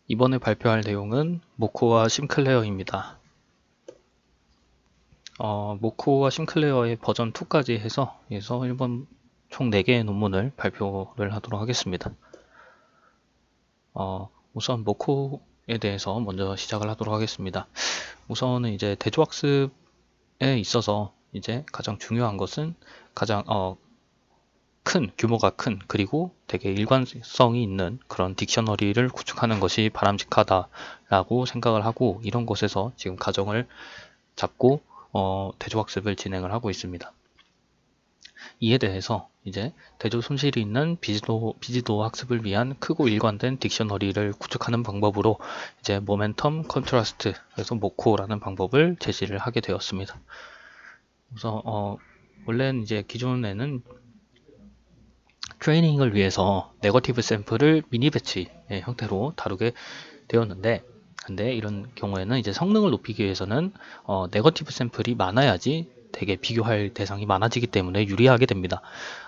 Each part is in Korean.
이번에 발표할 내용은 모코와 심클레어입니다. 모코와 심클레어의 버전 2까지 해서 일본 총 4개의 논문을 발표를 하도록 하겠습니다. 우선 모코에 대해서 먼저 시작을 하도록 하겠습니다. 우선은 이제 대조학습에 있어서 이제 가장 중요한 것은 가장 규모가 큰 그리고 되게 일관성이 있는 그런 딕셔너리를 구축하는 것이 바람직하다라고 생각을 하고, 이런 것에서 지금 가정을 잡고 대조학습을 진행을 하고 있습니다. 이에 대해서 이제 대조 손실이 있는 비지도 학습을 위한 크고 일관된 딕셔너리를 구축하는 방법으로 이제 모멘텀 컨트라스트, 그래서 모코라는 방법을 제시를 하게 되었습니다. 그래서 원래는 이제 기존에는 트레이닝을 위해서 네거티브 샘플을 미니 배치의 형태로 다루게 되었는데, 근데 이런 경우에는 이제 성능을 높이기 위해서는 네거티브 샘플이 많아야지 되게 비교할 대상이 많아지기 때문에 유리하게 됩니다.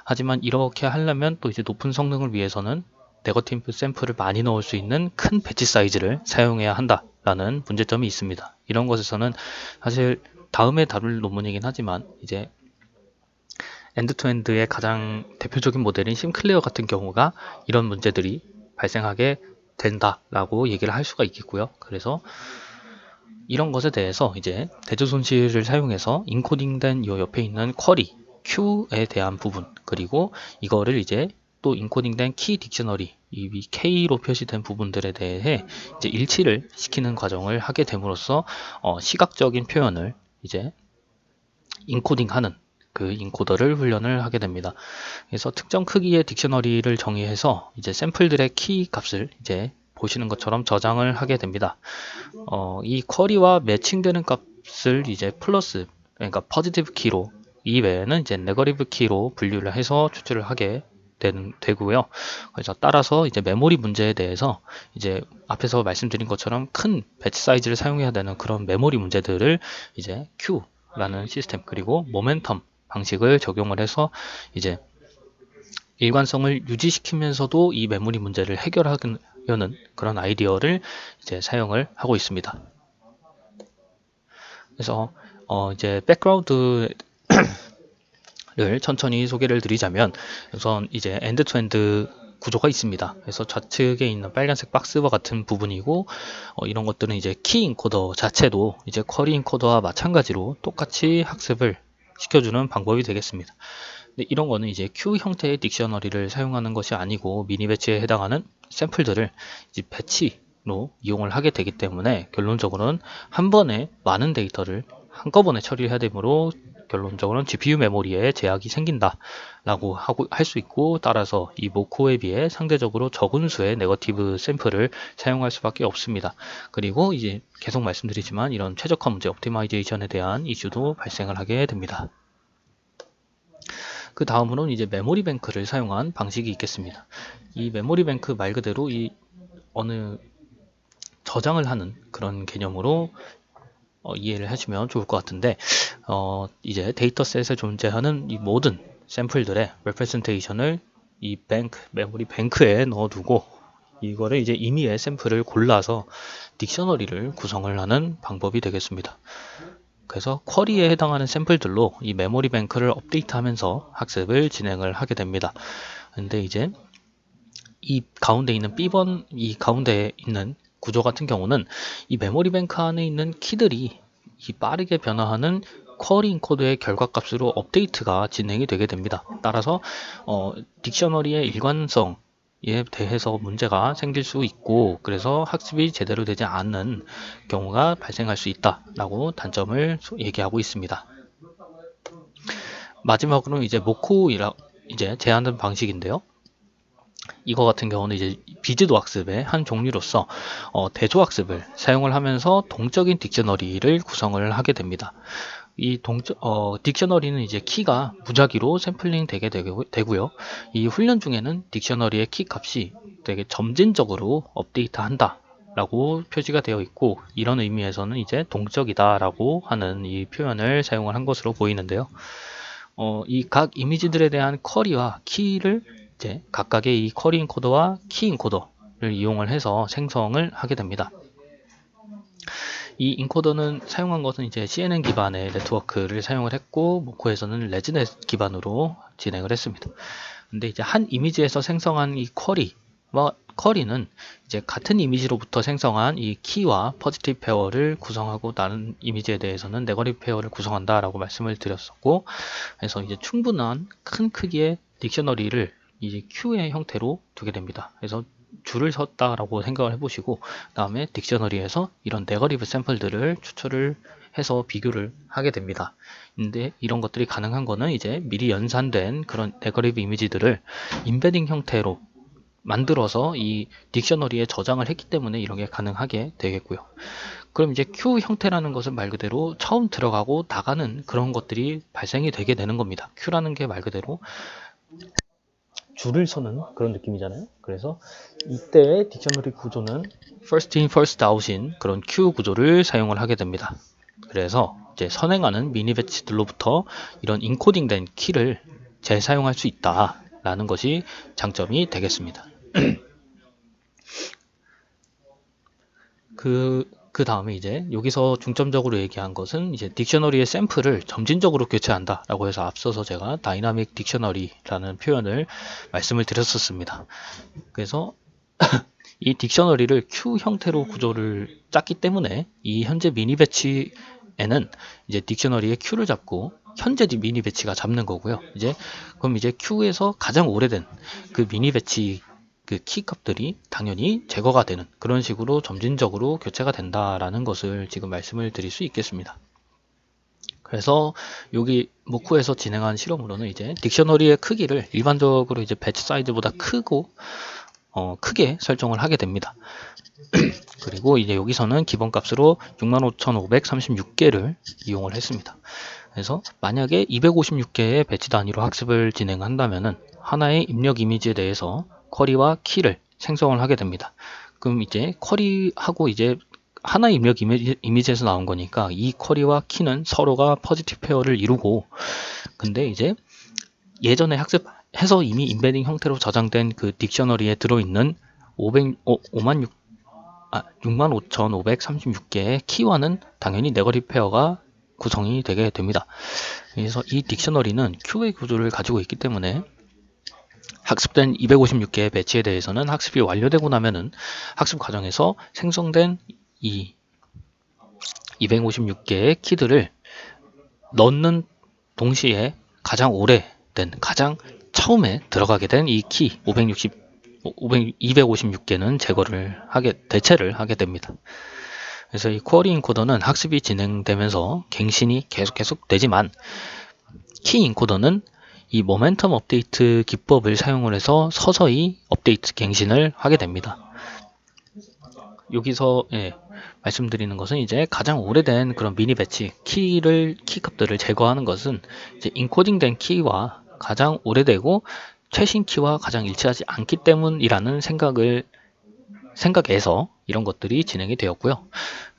하지만 이렇게 하려면 또 이제 높은 성능을 위해서는 네거티브 샘플을 많이 넣을 수 있는 큰 배치 사이즈를 사용해야 한다라는 문제점이 있습니다. 이런 것에서는 사실 다음에 다룰 논문이긴 하지만 이제 엔드투엔드의 가장 대표적인 모델인 심클레어 같은 경우가 이런 문제들이 발생하게 된다라고 얘기를 할 수가 있겠고요. 그래서 이런 것에 대해서 이제 대조 손실을 사용해서 인코딩된 요 옆에 있는 쿼리 Q에 대한 부분, 그리고 이거를 이제 또 인코딩된 키 딕셔너리 이 K로 표시된 부분들에 대해 이제 일치를 시키는 과정을 하게 됨으로써 시각적인 표현을 이제 인코딩하는 그 인코더를 훈련을 하게 됩니다. 그래서 특정 크기의 딕셔너리를 정의해서 이제 샘플들의 키 값을 이제 보시는 것처럼 저장을 하게 됩니다. 이 쿼리와 매칭되는 값을 이제 플러스, 그러니까 포지티브 키로, 이 외에는 이제 네거티브 키로 분류를 해서 추출을 하게 되고요. 그래서 따라서 이제 메모리 문제에 대해서 이제 앞에서 말씀드린 것처럼 큰 배치 사이즈를 사용해야 되는 그런 메모리 문제들을 이제 Q라는 시스템, 그리고 모멘텀 방식을 적용을 해서 이제 일관성을 유지시키면서도 이 메모리 문제를 해결하려는 그런 아이디어를 이제 사용을 하고 있습니다. 그래서 이제 백그라운드를 천천히 소개를 드리자면, 우선 이제 엔드 투 엔드 구조가 있습니다. 그래서 좌측에 있는 빨간색 박스와 같은 부분이고, 이런 것들은 이제 키 인코더 자체도 이제 쿼리 인코더와 마찬가지로 똑같이 학습을 시켜주는 방법이 되겠습니다. 근데 이런 거는 이제 Q 형태의 딕셔너리를 사용하는 것이 아니고 미니 배치에 해당하는 샘플들을 이제 배치로 이용을 하게 되기 때문에 결론적으로는 한 번에 많은 데이터를 한꺼번에 처리해야 되므로 결론적으로는 GPU 메모리에 제약이 생긴다 라고 할 수 있고, 따라서 이 모코에 비해 상대적으로 적은 수의 네거티브 샘플을 사용할 수밖에 없습니다. 그리고 이제 계속 말씀드리지만 이런 최적화 문제 옵티마이제이션에 대한 이슈도 발생을 하게 됩니다. 그 다음으로는 이제 메모리 뱅크를 사용한 방식이 있겠습니다. 이 메모리 뱅크 말 그대로 이 어느 저장을 하는 그런 개념으로 이해를 해주면 좋을 것 같은데, 이제 데이터셋에 존재하는 이 모든 샘플들의 레프레젠테이션을 이 메모리 뱅크에 넣어두고 이거를 이제 임의의 샘플을 골라서 딕셔너리를 구성을 하는 방법이 되겠습니다. 그래서 쿼리에 해당하는 샘플들로 이 메모리 뱅크를 업데이트하면서 학습을 진행을 하게 됩니다. 근데 이제 이 가운데 있는 B번, 이 가운데 있는 구조 같은 경우는 이 메모리 뱅크 안에 있는 키들이 이 빠르게 변화하는 쿼리 인코더의 결과값으로 업데이트가 진행이 되게 됩니다. 따라서 딕셔너리의 일관성에 대해서 문제가 생길 수 있고, 그래서 학습이 제대로 되지 않는 경우가 발생할 수 있다라고 단점을 얘기하고 있습니다. 마지막으로 이제 모코이라 이제 제안된 방식인데요. 이거 같은 경우는 이제 비지도 학습의 한 종류로서 대조학습을 사용을 하면서 동적인 딕셔너리를 구성을 하게 됩니다. 이 딕셔너리는 이제 키가 무작위로 샘플링 되고요. 이 훈련 중에는 딕셔너리의 키 값이 되게 점진적으로 업데이트 한다 라고 표시가 되어 있고, 이런 의미에서는 이제 동적이다라고 하는 이 표현을 사용을 한 것으로 보이는데요. 이 각 이미지들에 대한 쿼리와 키를 이제 각각의 이 쿼리 인코더와 키 인코더, 이용을 해서 생성을 하게 됩니다. 이 인코더는 사용한 것은 이제 CNN 기반의 네트워크를 사용을 했고, 모코에서는 레지넷 기반으로 진행을 했습니다. 근데 이제 한 이미지에서 생성한 이 쿼리는 이제 같은 이미지로부터 생성한 이 키와 포지티브 페어를 구성하고, 다른 이미지에 대해서는 네거티브 페어를 구성한다라고 말씀을 드렸었고, 그래서 이제 충분한 큰 크기의 딕셔너리를 이제 Q의 형태로 두게 됩니다. 그래서 줄을 섰다라고 생각을 해보시고, 그 다음에 딕셔너리에서 이런 네거티브 샘플들을 추출을 해서 비교를 하게 됩니다. 근데 이런 것들이 가능한 거는 이제 미리 연산된 그런 네거티브 이미지들을 임베딩 형태로 만들어서 이 딕셔너리에 저장을 했기 때문에 이런 게 가능하게 되겠고요. 그럼 이제 Q 형태라는 것은 말 그대로 처음 들어가고 나가는 그런 것들이 발생이 되게 되는 겁니다. Q라는 게 말 그대로 줄을 서는 그런 느낌이잖아요. 그래서 이때의 딕셔너리 구조는 first in, first out인 그런 Q 구조를 사용을 하게 됩니다. 그래서 이제 선행하는 미니 배치들로부터 이런 인코딩된 키를 재사용할 수 있다라는 것이 장점이 되겠습니다. 그 다음에 이제 여기서 중점적으로 얘기한 것은 이제 딕셔너리의 샘플을 점진적으로 교체한다 라고 해서 앞서서 제가 다이나믹 딕셔너리라는 표현을 말씀을 드렸었습니다. 그래서 이 딕셔너리를 Q 형태로 구조를 짰기 때문에 이 현재 미니 배치에는 이제 딕셔너리의 Q를 잡고 현재 미니 배치가 잡는 거고요. 그럼 이제 Q에서 가장 오래된 그 미니 배치 그 키 값들이 당연히 제거가 되는 그런 식으로 점진적으로 교체가 된다라는 것을 지금 말씀을 드릴 수 있겠습니다. 그래서 여기 모쿠에서 진행한 실험으로는 이제 딕셔너리의 크기를 일반적으로 이제 배치 사이즈보다 크게 설정을 하게 됩니다. 그리고 이제 여기서는 기본값으로 65,536개를 이용을 했습니다. 그래서 만약에 256개의 배치 단위로 학습을 진행한다면은 하나의 입력 이미지에 대해서 쿼리와 키를 생성을 하게 됩니다. 그럼 이제 쿼리하고 이제 하나의 입력 이미지에서 나온 거니까 이 쿼리와 키는 서로가 포지티브 페어를 이루고, 근데 이제 예전에 학습해서 이미 임베딩 형태로 저장된 그 딕셔너리에 들어있는 65,536개의 키와는 당연히 네거티브 페어가 구성이 되게 됩니다. 그래서 이 딕셔너리는 Q의 구조를 가지고 있기 때문에 학습된 256개의 배치에 대해서는 학습이 완료되고 나면은 학습 과정에서 생성된 이 256개의 키들을 넣는 동시에 가장 오래된, 가장 처음에 들어가게 된 이 키 256개는 대체를 하게 됩니다. 그래서 이 쿼리 인코더는 학습이 진행되면서 갱신이 계속 되지만, 키 인코더는 이 모멘텀 업데이트 기법을 사용을 해서 서서히 업데이트 갱신을 하게 됩니다. 여기서 말씀드리는 것은 이제 가장 오래된 그런 미니 배치 키 값들을 제거하는 것은 이제 인코딩된 키와 가장 오래되고 최신 키와 가장 일치하지 않기 때문이라는 생각에서 이런 것들이 진행이 되었고요.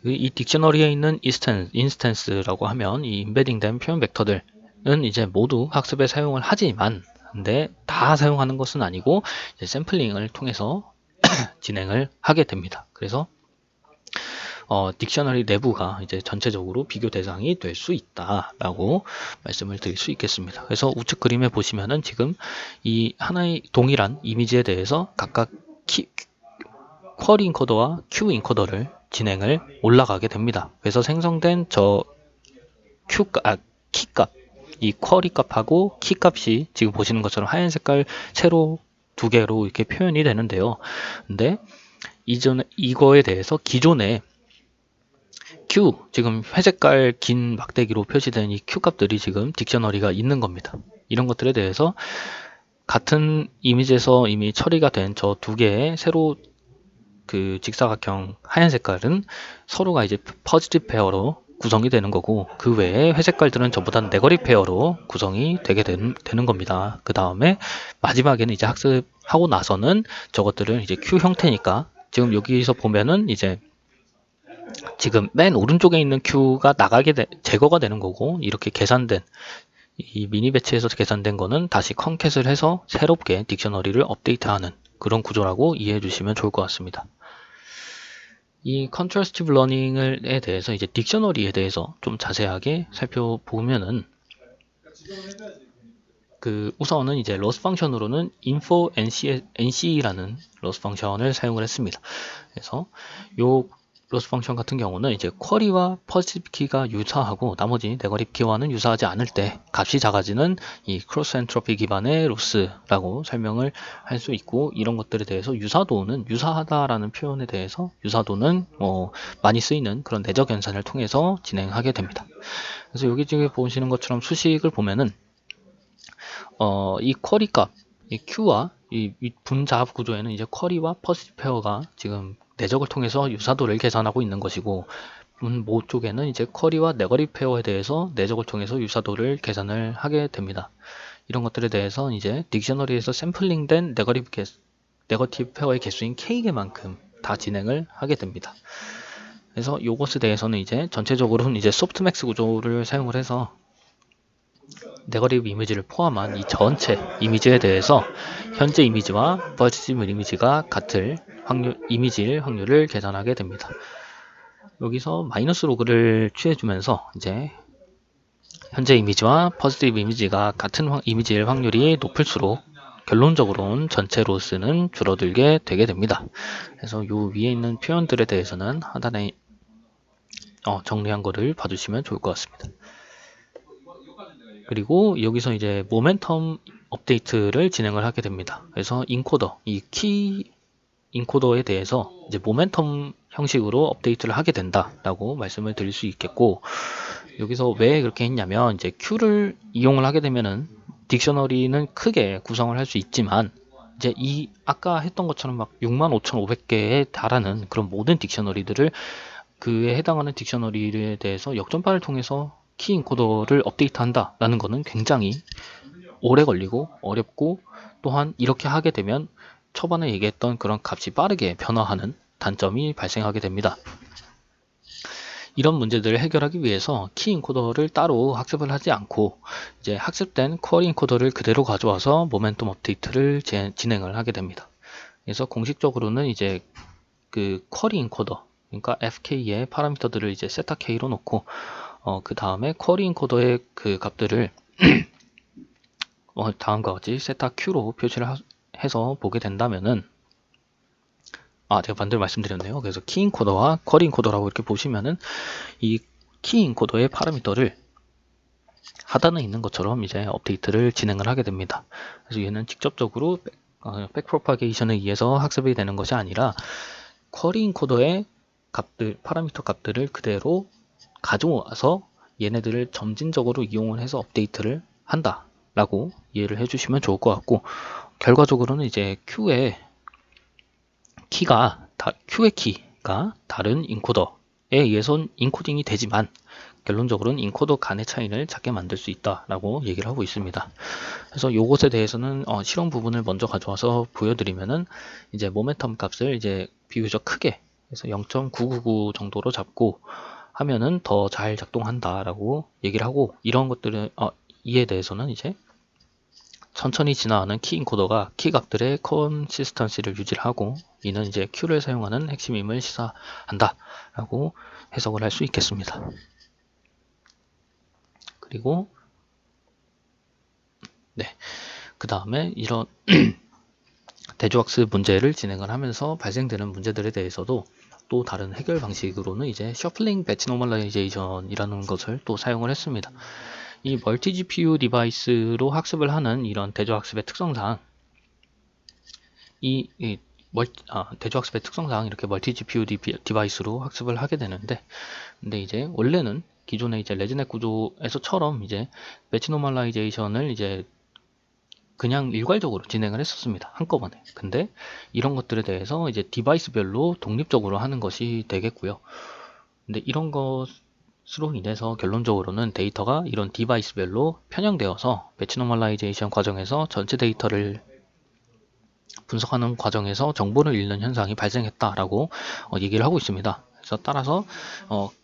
이 딕셔너리에 있는 인스턴스라고 하면 이 임베딩된 표현 벡터들은 이제 모두 학습에 사용을 하지만, 근데 다 사용하는 것은 아니고 이제 샘플링을 통해서 진행을 하게 됩니다. 그래서 딕셔너리 내부가 이제 전체적으로 비교 대상이 될 수 있다라고 말씀을 드릴 수 있겠습니다. 그래서 우측 그림에 보시면은 지금 이 하나의 동일한 이미지에 대해서 각각 쿼리 인코더와 Q 인코더를 진행을 올라가게 됩니다. 그래서 생성된 저 키값, 이 쿼리 값하고 키 값이 지금 보시는 것처럼 하얀 색깔 세로 두 개로 이렇게 표현이 되는데요. 근데 이거에 대해서 기존에 지금 회색깔 긴 막대기로 표시된 이 Q 값들이 지금 딕셔너리가 있는 겁니다. 이런 것들에 대해서 같은 이미지에서 이미 처리가 된 저 두 개의 세로 그 직사각형 하얀 색깔은 서로가 이제 포지티브 페어로 구성이 되는 거고, 그 외에 회색깔들은 전부 다 네거티브 페어로 구성이 되게 되는 겁니다. 그 다음에 마지막에는 이제 학습하고 나서는 저것들은 이제 Q 형태니까, 지금 여기서 보면은 이제 지금 맨 오른쪽에 있는 Q가 제거가 되는 거고, 이렇게 계산된 이 미니 배치에서 계산된 거는 다시 컨캣을 해서 새롭게 딕셔너리를 업데이트하는 그런 구조라고 이해해 주시면 좋을 것 같습니다. 이 컨트라스티브 러닝에 대해서 이제 딕셔너리에 대해서 좀 자세하게 살펴보면은 우선은 이제 로스 펑션으로는 info nce라는 로스 펑션을 사용을 했습니다. 그래서 요 로스 펑션 같은 경우는 이제 쿼리와 퍼시티브 키가 유사하고 나머지 네거티브 키와는 유사하지 않을 때 값이 작아지는 이 크로스 엔트로피 기반의 로스라고 설명을 할 수 있고, 이런 것들에 대해서 유사도는 유사하다라는 표현에 대해서 유사도는 많이 쓰이는 그런 내적 연산을 통해서 진행하게 됩니다. 그래서 여기 지금 보시는 것처럼 수식을 보면은 이 쿼리 값, 이 Q와 이 분자합 구조에는 이제 쿼리와 퍼시티브 페어가 지금 내적을 통해서 유사도를 계산하고 있는 것이고, 모 쪽에는 이제 쿼리와 네거티브 페어에 대해서 내적을 통해서 유사도를 계산을 하게 됩니다. 이런 것들에 대해서 이제 딕셔너리에서 샘플링된 네거티브 페어의 개수인 K개만큼 다 진행을 하게 됩니다. 그래서 이것에 대해서는 이제 전체적으로는 이제 소프트맥스 구조를 사용을 해서 네거티브 이미지를 포함한 이 전체 이미지에 대해서 현재 이미지와 퍼시티브 이미지가 같을 이미지일 확률을 계산하게 됩니다. 여기서 마이너스 로그를 취해주면서 이제 현재 이미지와 퍼시티브 이미지가 같은 이미지일 확률이 높을수록 결론적으로는 전체 로스는 줄어들게 되게 됩니다. 그래서 요 위에 있는 표현들에 대해서는 하단에 정리한 거를 봐주시면 좋을 것 같습니다. 그리고 여기서 이제 모멘텀 업데이트를 진행을 하게 됩니다. 그래서 인코더, 이 키 인코더에 대해서 이제 모멘텀 형식으로 업데이트를 하게 된다라고 말씀을 드릴 수 있겠고, 여기서 왜 그렇게 했냐면 이제 Q를 이용을 하게 되면은 딕셔너리는 크게 구성을 할 수 있지만 이제 이 아까 했던 것처럼 막 65,500개에 달하는 그런 모든 딕셔너리들을 그에 해당하는 딕셔너리에 대해서 역전파를 통해서 키 인코더를 업데이트한다라는 것은 굉장히 오래 걸리고 어렵고, 또한 이렇게 하게 되면 초반에 얘기했던 그런 값이 빠르게 변화하는 단점이 발생하게 됩니다. 이런 문제들을 해결하기 위해서 키 인코더를 따로 학습을 하지 않고 이제 학습된 쿼리 인코더를 그대로 가져와서 모멘텀 업데이트를 진행을 하게 됩니다. 그래서 공식적으로는 이제 그 쿼리 인코더, 그러니까 FK의 파라미터들을 이제 세타 K로 놓고 그 다음에 쿼리 인코더의 그 값들을 다음과 같이 세타 Q로 표시를 해서 보게 된다면은 제가 반대로 말씀드렸네요. 그래서 키 인코더와 쿼리 인코더라고 이렇게 보시면은 이 키 인코더의 파라미터를 하단에 있는 것처럼 이제 업데이트를 진행을 하게 됩니다. 그래서 얘는 직접적으로 백프로파게이션에 의해서 학습이 되는 것이 아니라 쿼리 인코더의 파라미터 값들을 그대로 가져와서 얘네들을 점진적으로 이용을 해서 업데이트를 한다라고 이해를 해주시면 좋을 것 같고, 결과적으로는 이제 Q의 키가 다른 인코더에 의해서 인코딩이 되지만 결론적으로는 인코더 간의 차이를 작게 만들 수 있다라고 얘기를 하고 있습니다. 그래서 요것에 대해서는 실험 부분을 먼저 가져와서 보여드리면은 이제 모멘텀 값을 이제 비교적 크게 해서 0.999 정도로 잡고 하면은 더 잘 작동한다라고 얘기를 하고, 이런 것들은 이에 대해서는 이제 천천히 진화하는 키 인코더가 키 값들의 컨시스턴시를 유지를 하고 이는 이제 Q를 사용하는 핵심임을 시사한다 라고 해석을 할 수 있겠습니다. 그리고 그 다음에 이런 대조학습 문제를 진행을 하면서 발생되는 문제들에 대해서도 또 다른 해결 방식으로는 이제 셔플링 배치 노멀라이제이션이라는 것을 또 사용을 했습니다. 이 멀티 GPU 디바이스로 학습을 하는 이런 대조학습의 특성상 대조학습의 특성상 이렇게 멀티 GPU 디바이스로 학습을 하게 되는데, 근데 이제 원래는 기존의 이제 레지넷 구조에서처럼 이제 배치 노멀라이제이션을 이제 그냥 일괄적으로 진행을 했었습니다. 한꺼번에. 근데 이런 것들에 대해서 이제 디바이스별로 독립적으로 하는 것이 되겠고요. 근데 이런 것으로 인해서 결론적으로는 데이터가 이런 디바이스별로 편향되어서 배치 노멀라이제이션 과정에서 전체 데이터를 분석하는 과정에서 정보를 잃는 현상이 발생했다라고 얘기를 하고 있습니다. 그래서 따라서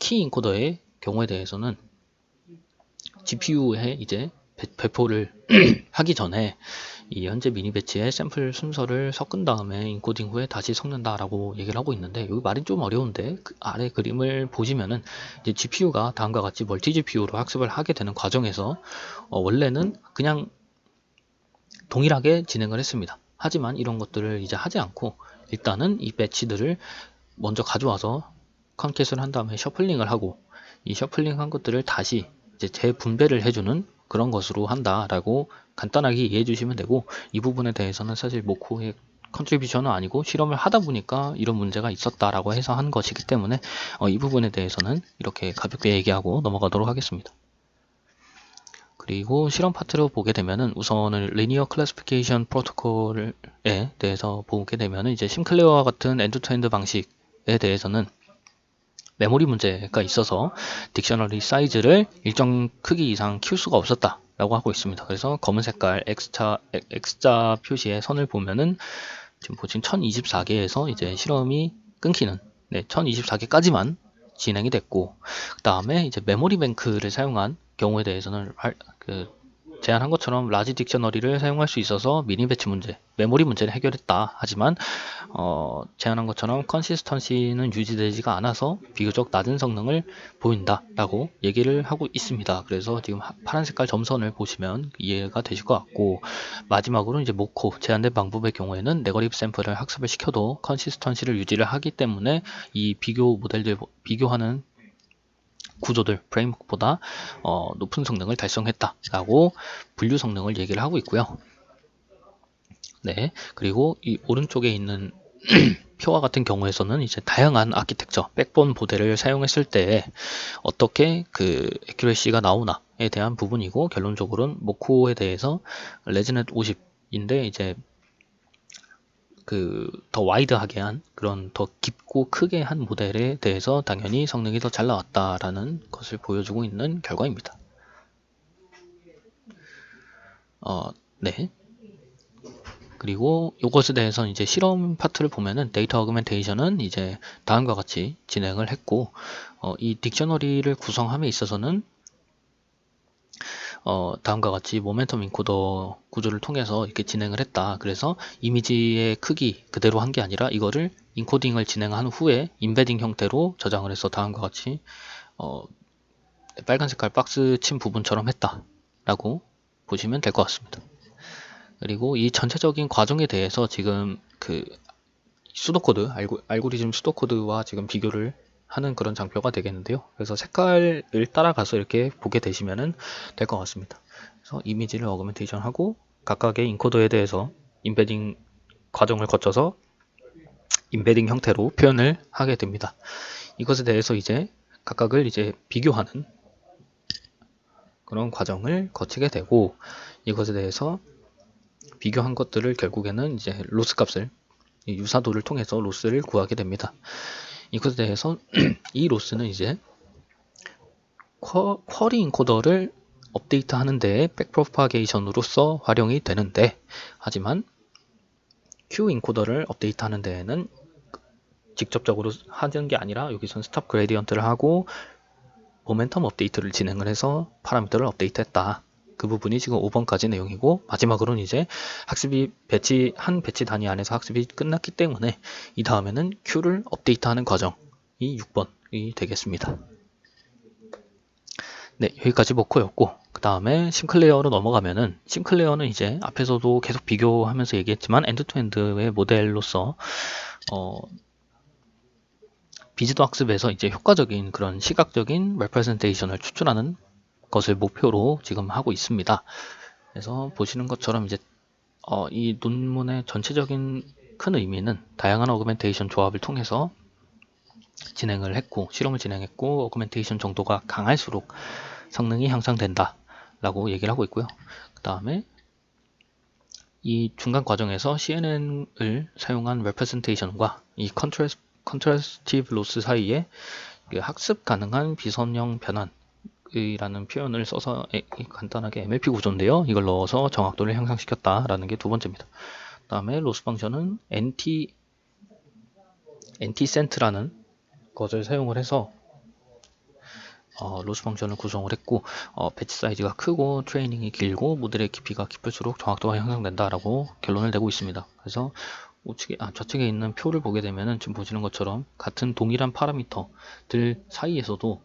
키 인코더의 경우에 대해서는 GPU에 이제 배포를 하기 전에 이 현재 미니 배치의 샘플 순서를 섞은 다음에 인코딩 후에 다시 섞는다라고 얘기를 하고 있는데, 여기 말이 좀 어려운데 그 아래 그림을 보시면은 이제 GPU가 다음과 같이 멀티 GPU로 학습을 하게 되는 과정에서 원래는 그냥 동일하게 진행을 했습니다. 하지만 이런 것들을 이제 하지 않고 일단은 이 배치들을 먼저 가져와서 컨캣을 한 다음에 셔플링을 하고, 이 셔플링한 것들을 다시 이제 재분배를 해주는 그런 것으로 한다라고 간단하게 이해해 주시면 되고, 이 부분에 대해서는 사실 모코의 컨트리뷰션은 아니고 실험을 하다 보니까 이런 문제가 있었다라고 해서 한 것이기 때문에 이 부분에 대해서는 이렇게 가볍게 얘기하고 넘어가도록 하겠습니다. 그리고 실험 파트로 보게 되면은 우선은 리니어 클래시피케이션 프로토콜에 대해서 보게 되면은 이제 심클레어와 같은 엔드-투-엔드 방식에 대해서는 메모리 문제가 있어서 딕셔너리 사이즈를 일정 크기 이상 키울 수가 없었다 라고 하고 있습니다. 그래서 검은 색깔 X자 표시의 선을 보면은 지금 보시면 1024개에서 이제 실험이 끊기는 1024개까지만 진행이 됐고, 그 다음에 이제 메모리 뱅크를 사용한 경우에 대해서는 제안한 것처럼 라지 딕셔너리를 사용할 수 있어서 미니 배치 문제, 메모리 문제를 해결했다. 하지만 제안한 것처럼 컨시스턴시는 유지되지가 않아서 비교적 낮은 성능을 보인다 라고 얘기를 하고 있습니다. 그래서 지금 파란 색깔 점선을 보시면 이해가 되실 것 같고, 마지막으로 이제 모코 제한된 방법의 경우에는 네거티브 샘플을 학습을 시켜도 컨시스턴시를 유지를 하기 때문에 이 비교 모델들 비교하는 구조들 프레임워크보다 높은 성능을 달성했다라고 분류 성능을 얘기를 하고 있고요. 네, 그리고 이 오른쪽에 있는 표와 같은 경우에서는 이제 다양한 아키텍처, 백본 모델을 사용했을 때 어떻게 그 애큐레시가 나오나에 대한 부분이고, 결론적으로는 모코에 대해서 레즈넷 50인데 이제 더 와이드하게 한 그런 더 깊고 크게 한 모델에 대해서 당연히 성능이 더 잘 나왔다라는 것을 보여주고 있는 결과입니다. 네. 그리고 이것에 대해서는 이제 실험 파트를 보면은 데이터 어그멘테이션은 이제 다음과 같이 진행을 했고, 이 딕셔너리를 구성함에 있어서는 다음과 같이 모멘텀 인코더 구조를 통해서 이렇게 진행을 했다. 그래서 이미지의 크기 그대로 한 게 아니라 이거를 인코딩을 진행한 후에 임베딩 형태로 저장을 해서 다음과 같이 빨간 색깔 박스 친 부분처럼 했다 라고 보시면 될 것 같습니다. 그리고 이 전체적인 과정에 대해서 지금 그 수도코드, 알고리즘 수도코드와 지금 비교를 하는 그런 장표가 되겠는데요. 그래서 색깔을 따라가서 이렇게 보게 되시면 될 것 같습니다. 그래서 이미지를 어그멘테이션 하고 각각의 인코더에 대해서 임베딩 과정을 거쳐서 임베딩 형태로 표현을 하게 됩니다. 이것에 대해서 이제 각각을 이제 비교하는 그런 과정을 거치게 되고, 이것에 대해서 비교한 것들을 결국에는 이제 로스 값을 유사도를 통해서 로스를 구하게 됩니다. 이것에 대해서 이 로스는 이제 쿼리 인코더를 업데이트 하는데 백프로파게이션으로서 활용이 되는데, 하지만 q 인코더를 업데이트 하는 데에는 직접적으로 하는 게 아니라 여기선 스탑 그레디언트를 하고 모멘텀 업데이트를 진행을 해서 파라미터를 업데이트했다. 그 부분이 지금 5번까지 내용이고, 마지막으로는 이제 학습이 한 배치 단위 안에서 학습이 끝났기 때문에 이 다음에는 Q를 업데이트하는 과정이 6번이 되겠습니다. 네, 여기까지 모코였고, 그 다음에 심클레어로 넘어가면은, 심클레어는 이제 앞에서도 계속 비교하면서 얘기했지만 엔드-투-엔드의 모델로서 비지도 학습에서 이제 효과적인 그런 시각적인 레프레젠테이션을 추출하는 것을 목표로 지금 하고 있습니다. 그래서 보시는 것처럼 이제 이 논문의 전체적인 큰 의미는 다양한 어그멘테이션 조합을 통해서 진행을 했고, 실험을 진행했고, 어그멘테이션 정도가 강할수록 성능이 향상된다 라고 얘기를 하고 있고요. 그 다음에 이 중간 과정에서 CNN을 사용한 레프레젠테이션과 이 컨트라스티브 로스 사이에 학습 가능한 비선형 변환이라는 표현을 써서 간단하게 MLP 구조인데요. 이걸 넣어서 정확도를 향상시켰다라는 게 두 번째입니다. 그 다음에 로스 펑션은 NT-cent라는 것을 사용을 해서 로스 펑션을 구성을 했고 배치 사이즈가 크고 트레이닝이 길고 모델의 깊이가 깊을수록 정확도가 향상된다라고 결론을 내고 있습니다. 그래서 좌측에 있는 표를 보게 되면은 지금 보시는 것처럼 같은 동일한 파라미터들 사이에서도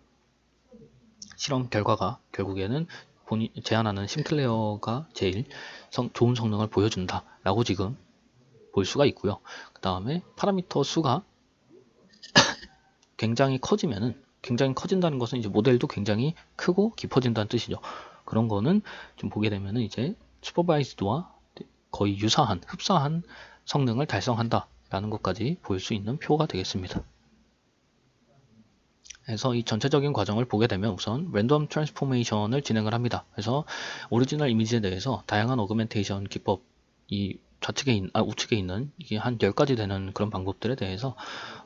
실험 결과가 결국에는 제안하는 심클레어가 제일 좋은 성능을 보여준다 라고 지금 볼 수가 있고요. 그 다음에 파라미터 수가 굉장히 커진다는 것은 이제 모델도 굉장히 크고 깊어진다는 뜻이죠. 그런 거는 좀 보게 되면은 이제 슈퍼바이즈드와 거의 흡사한 성능을 달성한다 라는 것까지 볼 수 있는 표가 되겠습니다. 그래서 이 전체적인 과정을 보게 되면 우선 랜덤 트랜스포메이션을 진행을 합니다. 그래서 오리지널 이미지에 대해서 다양한 어그멘테이션 기법, 우측에 있는 이게 한 10가지 되는 그런 방법들에 대해서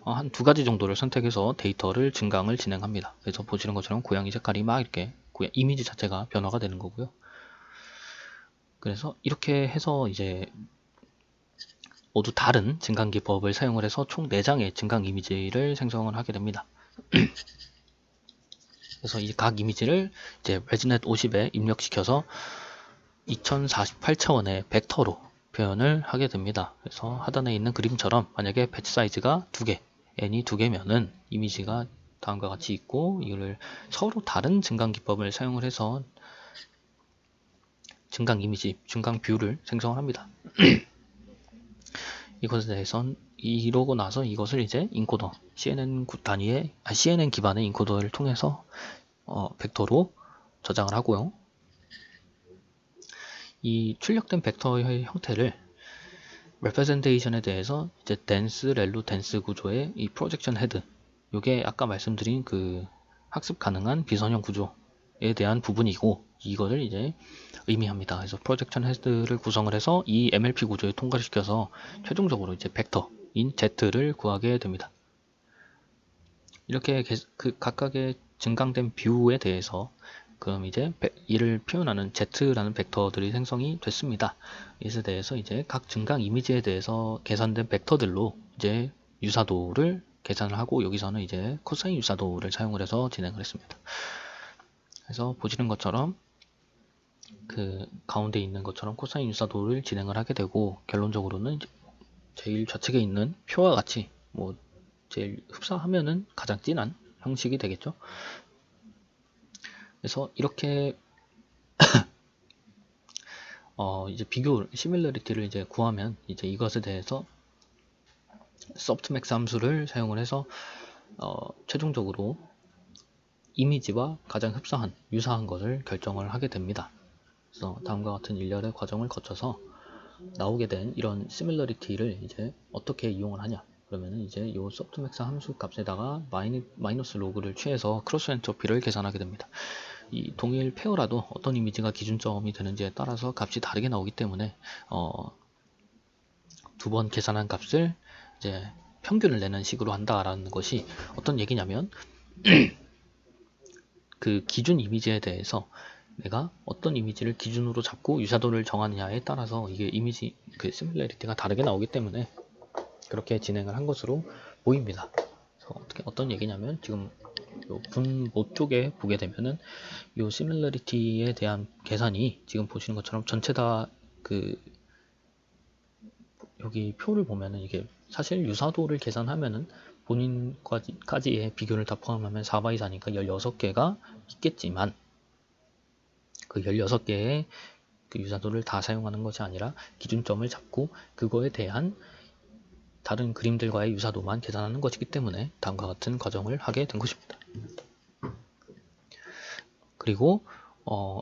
한 2가지 정도를 선택해서 데이터를 증강을 진행합니다. 그래서 보시는 것처럼 고양이 색깔이 막 이렇게 이미지 자체가 변화가 되는 거고요. 그래서 이렇게 해서 이제 모두 다른 증강 기법을 사용을 해서 총 4장의 증강 이미지를 생성을 하게 됩니다. 그래서 이 각 이미지를 이제 레지넷 50에 입력시켜서 2048차원의 벡터로 표현을 하게 됩니다. 그래서 하단에 있는 그림처럼 만약에 배치 사이즈가 2개, n이 2개면은 이미지가 다음과 같이 있고 이거를 서로 다른 증강 기법을 사용을 해서 증강 이미지, 증강 뷰를 생성을 합니다. 이것에 대해선 이러고 나서 이것을 이제 인코더, CNN 기반의 인코더를 통해서 벡터로 저장을 하고요. 이 출력된 벡터의 형태를 representation에 대해서 이제 dense, 렐로, dense 구조의 이 projection head, 요게 아까 말씀드린 그 학습 가능한 비선형 구조에 대한 부분이고 이거를 이제 의미합니다. 그래서 projection head를 구성을 해서 이 MLP 구조에 통과를 시켜서 최종적으로 이제 벡터인 Z를 구하게 됩니다. 이렇게 그 각각의 증강된 뷰에 대해서 그럼 이제 이를 표현하는 Z라는 벡터들이 생성이 됐습니다. 이것에 대해서 이제 각 증강 이미지에 대해서 계산된 벡터들로 이제 유사도를 계산을 하고 여기서는 이제 코사인 유사도를 사용을 해서 진행을 했습니다. 그래서 보시는 것처럼 그 가운데 있는 것처럼 코사인 유사도를 진행을 하게 되고 결론적으로는 제일 좌측에 있는 표와 같이 뭐 제일 흡사하면은 가장 진한 형식이 되겠죠. 그래서 이렇게 이제 시밀러리티를 이제 구하면 이제 이것에 대해서 softmax 함수를 사용을 해서 최종적으로 이미지와 가장 유사한 것을 결정을 하게 됩니다. 그래서 다음과 같은 일련의 과정을 거쳐서 나오게 된 이런 시밀러리티를 이제 어떻게 이용을 하냐? 그러면은 이제 이 softmax 함수 값에다가 마이너스 로그를 취해서 크로스 엔트로피를 계산하게 됩니다. 이 동일 페어라도 어떤 이미지가 기준점이 되는지에 따라서 값이 다르게 나오기 때문에 2번 계산한 값을 이제 평균을 내는 식으로 한다라는 것이 어떤 얘기냐면 그 기준 이미지에 대해서 내가 어떤 이미지를 기준으로 잡고 유사도를 정하느냐에 따라서 이게 이미지 그 시뮬레리티가 다르게 나오기 때문에 그렇게 진행을 한 것으로 보입니다. 그래서 어떤 얘기냐면 지금 요 분모 쪽에 보게 되면은 요 시밀러리티에 대한 계산이 지금 보시는 것처럼 전체 다 여기 표를 보면은 이게 사실 유사도를 계산하면은 본인까지의 비교를 다 포함하면 4바이 4니까 16개가 있겠지만 그 16개의 그 유사도를 다 사용하는 것이 아니라 기준점을 잡고 그거에 대한 다른 그림들과의 유사도만 계산하는 것이기 때문에 다음과 같은 과정을 하게 된 것입니다. 그리고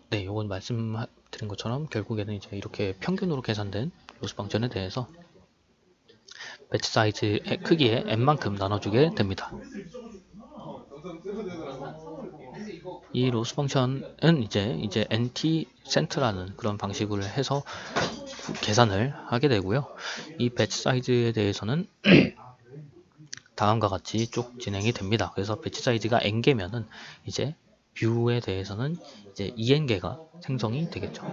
네, 요건 말씀드린 것처럼 결국에는 이제 이렇게 평균으로 계산된 로스 펑션에 대해서 배치 사이즈의 크기에 n만큼 나눠주게 됩니다. 이 로스 펑션은 이제 NT 센트라는 그런 방식을 해서 계산을 하게 되고요. 이 배치 사이즈에 대해서는 다음과 같이 쭉 진행이 됩니다. 그래서 배치 사이즈가 n개면은 이제 뷰에 대해서는 이제 2n개가 생성이 되겠죠.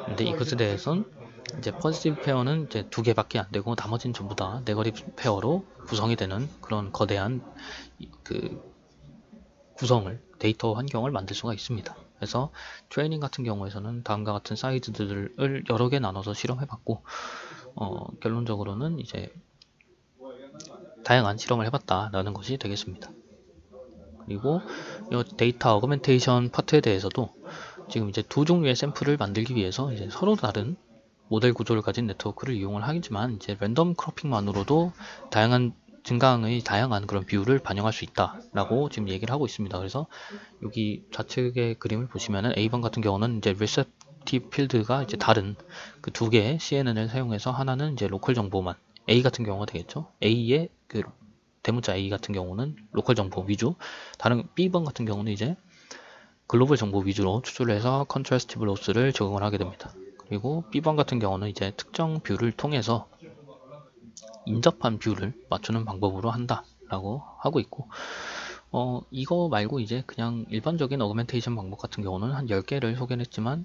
근데 이것에 대해서는 이제 포지티브 페어는 이제 2개밖에 안 되고 나머지는 전부 다 네거티브 페어로 구성이 되는 그런 거대한 그 구성을 데이터 환경을 만들 수가 있습니다. 그래서 트레이닝 같은 경우에서는 다음과 같은 사이즈들을 여러 개 나눠서 실험해봤고 결론적으로는 이제 다양한 실험을 해봤다라는 것이 되겠습니다. 그리고 이 데이터 어그멘테이션 파트에 대해서도 지금 이제 두 종류의 샘플을 만들기 위해서 이제 서로 다른 모델 구조를 가진 네트워크를 이용을 하지만 이제 랜덤 크로핑만으로도 증강의 다양한 그런 비율을 반영할 수 있다라고 지금 얘기를 하고 있습니다. 그래서 여기 좌측의 그림을 보시면은 A번 같은 경우는 이제 receptive 필드가 이제 다른 그 두 개의 CNN을 사용해서 하나는 이제 로컬 정보만 A 같은 경우가 되겠죠. A의 그 대문자 A 같은 경우는 로컬 정보 위주, 다른 B번 같은 경우는 이제 글로벌 정보 위주로 추출을 해서 컨트라스티브 로스를 적용을 하게 됩니다. 그리고 B번 같은 경우는 이제 특정 뷰를 통해서 인접한 뷰를 맞추는 방법으로 한다라고 하고 있고 이거 말고 이제 그냥 일반적인 어그멘테이션 방법 같은 경우는 한 10개를 소개했지만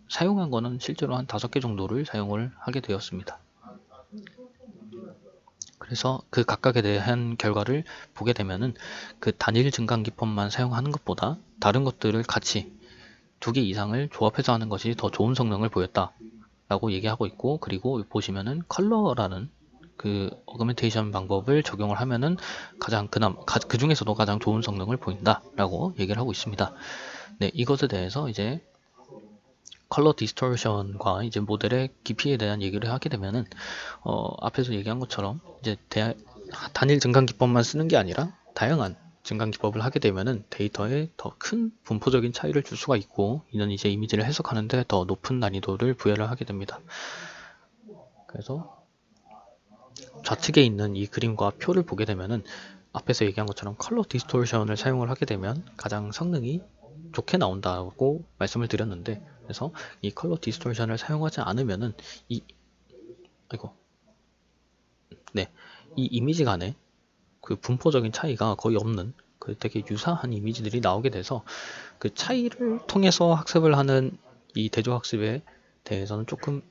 사용한 거는 실제로 한 5개 정도를 사용을 하게 되었습니다. 그래서 그 각각에 대한 결과를 보게 되면은 그 단일 증강 기법만 사용하는 것보다 다른 것들을 같이 2개 이상을 조합해서 하는 것이 더 좋은 성능을 보였다 라고 얘기하고 있고, 그리고 보시면은 컬러라는 그 어그멘테이션 방법을 적용을 하면은 그 중에서도 가장 좋은 성능을 보인다 라고 얘기를 하고 있습니다. 네, 이것에 대해서 이제 컬러 디스토션과 이제 모델의 깊이에 대한 얘기를 하게 되면은 앞에서 얘기한 것처럼 이제 단일 증강 기법만 쓰는 게 아니라 다양한 증강 기법을 하게 되면은 데이터에 더 큰 분포적인 차이를 줄 수가 있고, 이는 이제 이미지를 해석하는데 더 높은 난이도를 부여를 하게 됩니다. 그래서 좌측에 있는 이 그림과 표를 보게 되면은 앞에서 얘기한 것처럼 컬러 디스토션을 사용을 하게 되면 가장 성능이 좋게 나온다고 말씀을 드렸는데, 그래서 이 컬러 디스토션을 사용하지 않으면은 이 이미지 간에 그 분포적인 차이가 거의 없는 그 되게 유사한 이미지들이 나오게 돼서 그 차이를 통해서 학습을 하는 이 대조학습에 대해서는 조금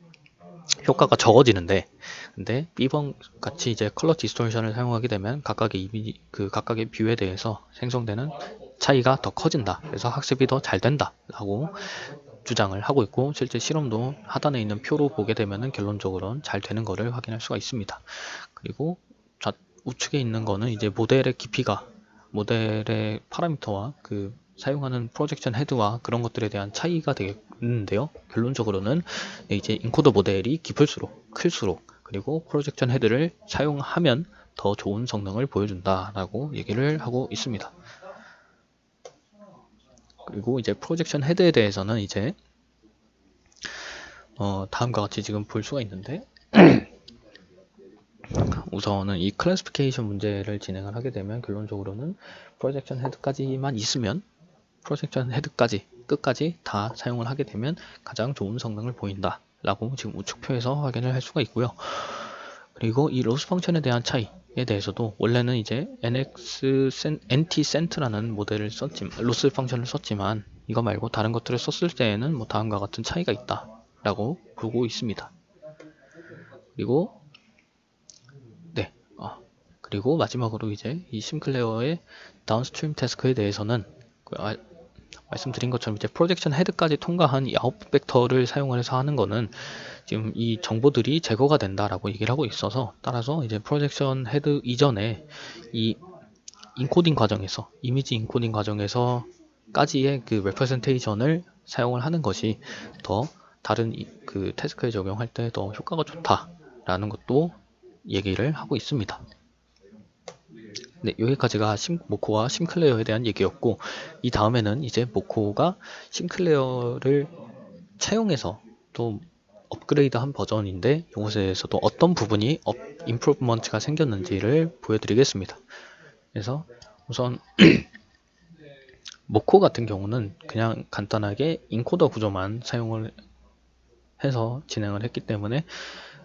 효과가 적어지는데, 근데 B번 같이 이제 컬러 디스토션을 사용하게 되면 각각의 각각의 뷰에 대해서 생성되는 차이가 더 커진다. 그래서 학습이 더 잘 된다 라고 주장을 하고 있고, 실제 실험도 하단에 있는 표로 보게 되면은 결론적으로는 잘 되는 것을 확인할 수가 있습니다. 그리고 우측에 있는 거는 이제 모델의 파라미터와 그 사용하는 프로젝션 헤드와 그런 것들에 대한 차이가 되겠는데요. 결론적으로는 이제 인코더 모델이 깊을수록 클수록 그리고 프로젝션 헤드를 사용하면 더 좋은 성능을 보여준다라고 얘기를 하고 있습니다. 그리고 이제 프로젝션 헤드에 대해서는 이제 다음과 같이 지금 볼 수가 있는데 우선은 이 클래시피케이션 문제를 진행을 하게 되면 결론적으로는 프로젝션 헤드까지만 있으면 프로젝션 헤드까지 끝까지 다 사용을 하게 되면 가장 좋은 성능을 보인다 라고 지금 우측표에서 확인을 할 수가 있고요. 그리고 이 로스 펑션에 대한 차이에 대해서도 원래는 이제 NT-CENT라는 모델을 로스 펑션을 썼지만 이거 말고 다른 것들을 썼을 때에는 뭐 다음과 같은 차이가 있다 라고 보고 있습니다. 그리고 마지막으로 이제 이 심클레어의 다운스트림 태스크에 대해서는 말씀드린 것처럼 이제 프로젝션 헤드까지 통과한 이 아웃풋 벡터를 사용을 해서 하는 거는 지금 이 정보들이 제거가 된다라고 얘기를 하고 있어서, 따라서 이제 프로젝션 헤드 이전에 이 이미지 인코딩 과정에서까지의 그 레프레젠테이션을 사용을 하는 것이 더 다른 그 태스크에 적용할 때 더 효과가 좋다라는 것도 얘기를 하고 있습니다. 네, 여기까지가 모코와 심클레어에 대한 얘기였고, 이 다음에는 이제 모코가 심클레어를 차용해서 또 업그레이드한 버전인데 이것에서도 어떤 부분이 임프루브먼트가 생겼는지를 보여드리겠습니다. 그래서 우선 모코 같은 경우는 그냥 간단하게 인코더 구조만 사용을 해서 진행을 했기 때문에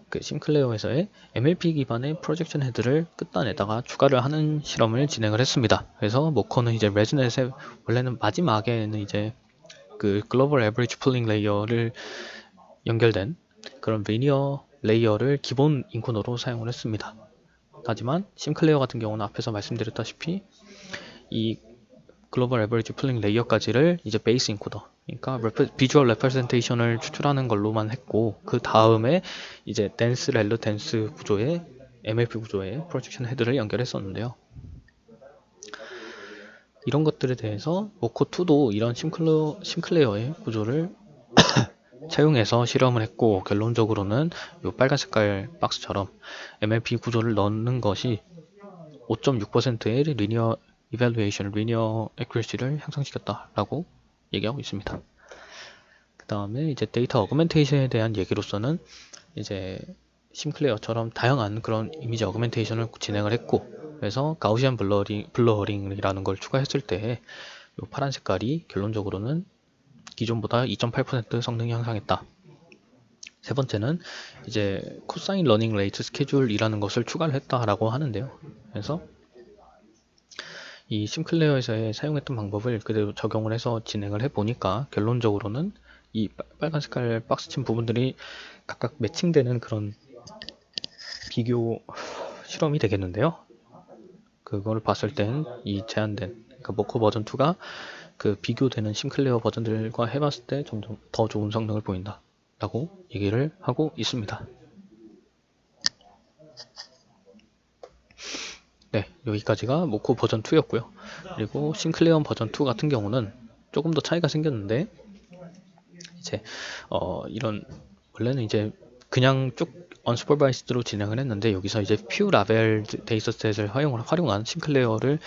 그 심클레어에서의 MLP 기반의 프로젝션 헤드를 끝단에다가 추가를 하는 실험을 진행을 했습니다. 그래서 모코는 이제 레즈넷의 원래는 마지막에는 이제 그 글로벌 에버리지 풀링 레이어를 연결된 그런 리니어 레이어를 기본 인코더로 사용을 했습니다. 하지만 심클레어 같은 경우는 앞에서 말씀드렸다시피 이 글로벌 에버리지 풀링 레이어까지를 이제 베이스 인코더, 그러니까 비주얼 레프레젠테이션을 추출하는 걸로만 했고, 그 다음에 이제 댄스 렐루 댄스 구조의 MLP 구조의 프로젝션 헤드를 연결했었는데요. 이런 것들에 대해서 모코2도 이런 심클레어의 구조를 채용해서 실험을 했고, 결론적으로는 이 빨간 색깔 박스처럼 MLP 구조를 넣는 것이 5.6%의 리니어 이밸루에이션, 리니어 애큐러시를 향상시켰다라고 얘기하고 있습니다. 그 다음에 이제 데이터 어그멘테이션에 대한 얘기로서는 이제 심클레어처럼 다양한 그런 이미지 어그멘테이션을 진행을 했고, 그래서 가우시안 블러링이라는 걸 추가했을 때 이 파란 색깔이 결론적으로는 기존보다 2.8% 성능이 향상했다. 세 번째는 이제 코사인 러닝 레이트 스케줄이라는 것을 추가를 했다라고 하는데요. 그래서 이 심클레어에서의 사용했던 방법을 그대로 적용을 해서 진행을 해보니까 결론적으로는 이 빨간 색깔 박스 친 부분들이 각각 매칭되는 그런 비교 실험이 되겠는데요. 그걸 봤을 땐 이 제한된, 그러니까 모코 버전 2가 그 비교되는 심클레어 버전들과 해봤을 때 점점 더 좋은 성능을 보인다 라고 얘기를 하고 있습니다. 네, 여기까지가 모코 버전 2였고요. 그리고 심클레어 버전 2 같은 경우는 조금 더 차이가 생겼는데, 이제 이런 원래는 이제 그냥 쭉 언슈퍼바이스드로 진행을 했는데, 여기서 이제 퓨 라벨 데이터셋을 활용한 심클레어를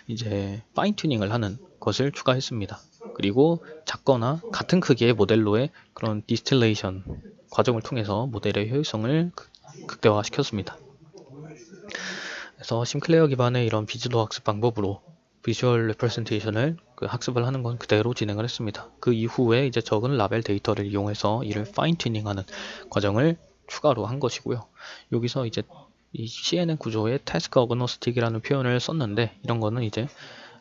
이제 파인 튜닝을 하는 것을 추가했습니다. 그리고 작거나 같은 크기의 모델로의 그런 디스틸레이션 과정을 통해서 모델의 효율성을 극대화시켰습니다. 그래서 심클레어 기반의 이런 비주도 학습 방법으로 비주얼 레프레젠테이션을 학습을 하는 건 그대로 진행을 했습니다. 그 이후에 이제 적은 라벨 데이터를 이용해서 이를 파인 튜닝하는 과정을 추가로 한 것이고요. 여기서 이제 이 CNN 구조의 태스크 어그노스틱이라는 표현을 썼는데, 이런 거는 이제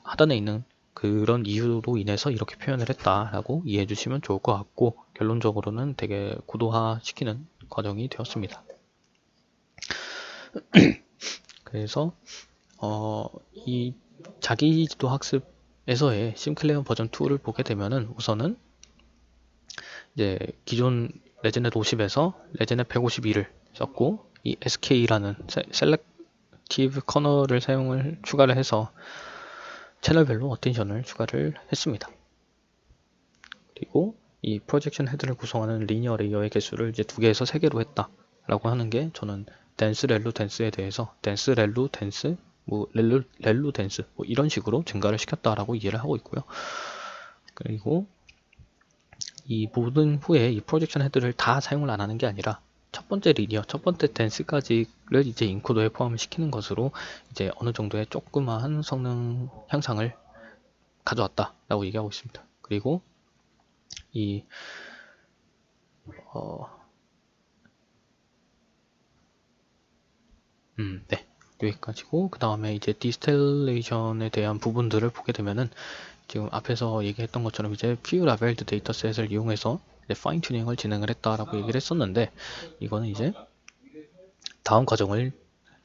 하단에 있는 그런 이유로 인해서 이렇게 표현을 했다라고 이해해 주시면 좋을 것 같고, 결론적으로는 되게 고도화시키는 과정이 되었습니다. 그래서 이 자기지도 학습에서의 심클레어 버전 2를 보게 되면은 우선은 이제 기존 레즈넷 50에서 레즈넷 152를 썼고, 이 SK라는 셀렉티브 커널을 추가를 해서 채널별로 어텐션을 추가를 했습니다. 그리고 이 프로젝션 헤드를 구성하는 리니어 레이어의 개수를 이제 2개에서 3개로 했다라고 하는 게, 저는 댄스 렐루 댄스에 대해서 댄스 렐루 댄스, 뭐 렐루 댄스 뭐 이런 식으로 증가를 시켰다라고 이해를 하고 있고요. 그리고 이 모든 후에 이 프로젝션 헤드를 다 사용을 안 하는 게 아니라 첫 번째 리니어, 첫 번째 댄스까지를 이제 인코더에 포함시키는 것으로 이제 어느 정도의 조그마한 성능 향상을 가져왔다라고 얘기하고 있습니다. 그리고 이 네, 여기까지고, 그 다음에 이제 디스텔레이션에 대한 부분들을 보게 되면은 지금 앞에서 얘기했던 것처럼 이제 퓨 라벨드 데이터셋을 이용해서 파인 튜닝을 진행을 했다라고 얘기를 했었는데, 이거는 이제 다음 과정을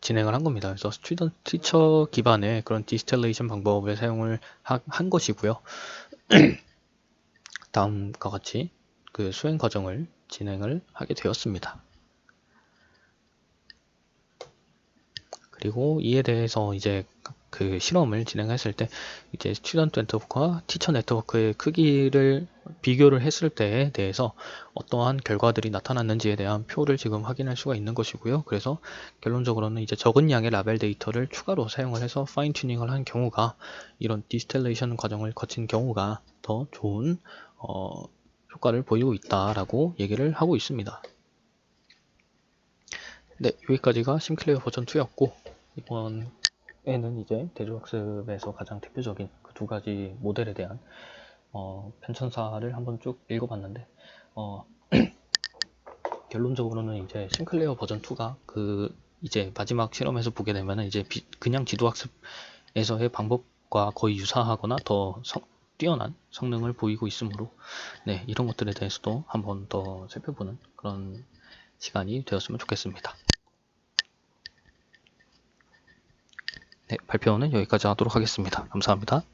진행을 한 겁니다. 그래서 스튜던트 티처 기반의 그런 디스텔레이션 방법을 사용을 한 것이고요. 다음과 같이 그 수행 과정을 진행을 하게 되었습니다. 그리고 이에 대해서 이제 그 실험을 진행했을 때 이제 스튜던트 네트워크와 티처 네트워크의 크기를 비교를 했을 때에 대해서 어떠한 결과들이 나타났는지에 대한 표를 지금 확인할 수가 있는 것이고요. 그래서 결론적으로는 이제 적은 양의 라벨 데이터를 추가로 사용을 해서 파인 튜닝을 한 경우가, 이런 디스텔레이션 과정을 거친 경우가 더 좋은 효과를 보이고 있다라고 얘기를 하고 있습니다. 네, 여기까지가 심클레어 버전 2였고, 이번에는 이제 대조학습에서 가장 대표적인 그 2가지 모델에 대한 편찬사를 한번 쭉 읽어봤는데, 결론적으로는 이제 심클레어 버전 2가 그 이제 마지막 실험에서 보게 되면은 이제 그냥 지도학습에서의 방법과 거의 유사하거나 더 뛰어난 성능을 보이고 있으므로, 네, 이런 것들에 대해서도 한번 더 살펴보는 그런 시간이 되었으면 좋겠습니다. 네, 발표는 여기까지 하도록 하겠습니다. 감사합니다.